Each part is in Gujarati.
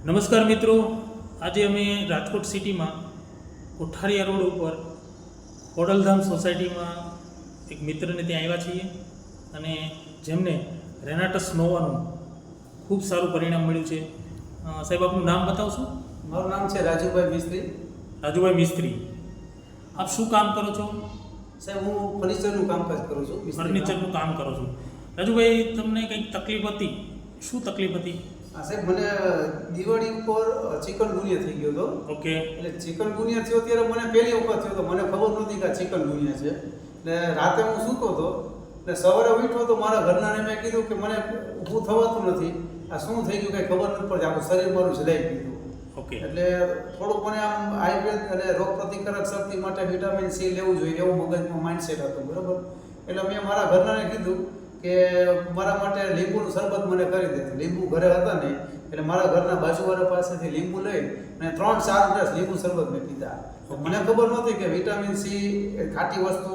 નમસ્કાર મિત્રો, આજે અમે રાજકોટ સિટીમાં કોઠારિયા રોડ ઉપર ખોડલધામ સોસાયટીમાં એક મિત્રને ત્યાં આવ્યા છીએ અને જેમને રેનાટસ નોવાનું ખૂબ સારું પરિણામ મળ્યું છે. સાહેબ, આપનું નામ બતાવશો? મારું નામ છે રાજુભાઈ મિસ્ત્રી. રાજુભાઈ મિસ્ત્રી, આપ શું કામ કરો છો? સાહેબ, હું ફર્નિચરનું કામકાજ કરું છું. ફર્નિચરનું કામ કરો છો. રાજુભાઈ, તમને કંઈક તકલીફ હતી? શું તકલીફ હતી? હા સાહેબ, મને દિવાળી ઉપર ચિકનગુનિયા થઈ ગયો હતો. ઓકે. એટલે ચિકનગુનિયા થયો ત્યારે મને પહેલી વખત થયો હતો. મને ખબર નહોતી કે આ ચિકનગુનિયા છે. એટલે રાતે હું સૂતો હતો એટલે સવારે ઉઠ્યો તો મારા ઘરનાને મેં કીધું કે મને ઊભું થવાતું નથી, આ શું થઈ ગયું કંઈ ખબર નથી પડતી, આખું શરીર મારું જલાઈ ગયું. ઓકે. એટલે થોડુંક મને આમ આયુર્વેદ અને રોગ પ્રતિકારક શક્તિ માટે વિટામિન સી લેવું જોઈએ એવું મગજમાં માઇન્ડસેટ હતું, બરાબર. એટલે મેં મારા ઘરનાને કીધું કે મારા માટે લીંબુનું શરબત મને કરી દે. લીંબુ ઘરે હતા ને એટલે મારા ઘરના બાજુવાળા પાસેથી લીંબુ લઈ અને 3-4 ગ્લાસ લીંબુ શરબત મેં પીધા. મને ખબર નહોતી કે વિટામિન સી ખાટી વસ્તુ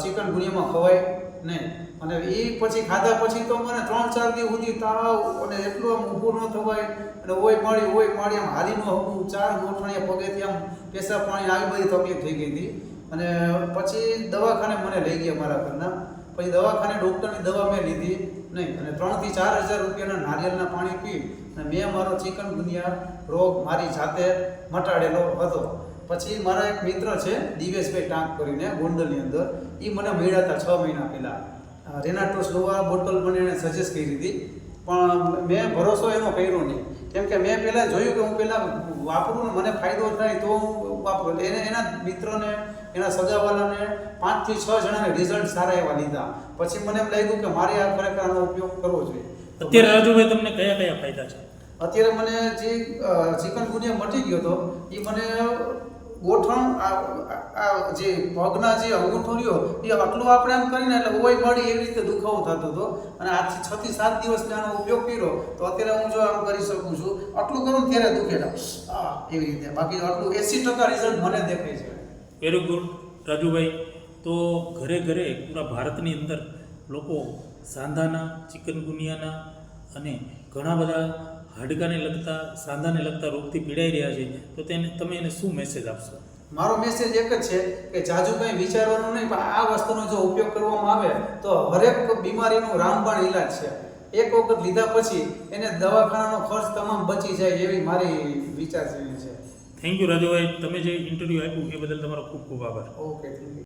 ચિકનગુનિયામાં ખવાય નહીં. અને એ પછી ખાધા પછી તો મને 3-4 દિવસ સુધી તાવ અને એટલું આમ ઊભું ન થવાય અને ઓય માળી આમ હાલી ન હકું, 4 ગોઠણિયા પગેથી આમ પેશાબ પાણી આવી બધી તકલીફ થઈ ગઈ હતી. અને પછી દવાખાને મને લઈ ગયા મારા ઘરના. પછી દવાખાને ડૉક્ટરની દવા મેં લીધી નહીં અને 3,000-4,000 રૂપિયાના નારિયેળના પાણી પી અને મેં મારો ચિકનગુનિયા રોગ મારી જાતે મટાડેલો હતો. પછી મારા એક મિત્ર છે દિવેશભાઈ ટાંક કરીને ગોંડલની અંદર, એ મને મળ્યા હતા 6 મહિના પહેલાં. રેનાટોસ નોવા બોટલ મને એણે સજેસ્ટ કરી હતી, પણ મેં ભરોસો એનો કર્યો નહીં. કેમ કે મેં પહેલાં જોયું કે હું પહેલાં વાપરું ને મને ફાયદો થાય તો હું વાપરું. એને એના મિત્રને એના સગાવાલાને 5 થી 6 જણાને રિઝલ્ટ સારા એવા લીધા. પછી મને એમ લાગ્યું કે મારે આ ખરેખર આનો ઉપયોગ કરવો જોઈએ. અત્યારે રાજુભાઈ તમને કયા કયા ફાયદા છે? અત્યારે મને જે ચિકનગુનિયા મટી ગયો હતો એ મને ગોઠણ જે પગના જે અંગૂઠો રહ્યો એ આટલું આપણે આમ કરીને એટલે ઓય મળી એવી રીતે દુખાવો થતો હતો. અને આજથી 6 થી 7 દિવસ મેં આનો ઉપયોગ કર્યો તો અત્યારે હું જો આમ કરી શકું છું, આટલું કરું ત્યારે દુખેલા એવી રીતે. બાકી આટલું 80% રિઝલ્ટ મને દેખાય છે. Very good Rajubhai. તો ઘરે ઘરે પૂરા ભારતની અંદર લોકો સાંધાના, ચિકનગુનિયાના અને ઘણા બધા હાડકાને લગતા, સાંધાને લગતા રોગથી પીડાઈ રહ્યા છે. તો તમે એને શું મેસેજ આપશો? મારો મેસેજ એક જ છે કે જાજુ કંઈ વિચારવાનું નહીં, પણ આ વસ્તુનો જો ઉપયોગ કરવામાં આવે તો હરેક બીમારીનું રામબાણ ઈલાજ છે. એક વખત લીધા પછી એને દવાખાનાનો ખર્ચ તમામ બચી જાય એવી મારી વિચારસરણી છે. થેન્ક યુ રાજુભાઈ, તમે જે ઇન્ટરવ્યૂ આપ્યું એ બદલ તમારો ખૂબ ખૂબ આભાર. Okay, thank you.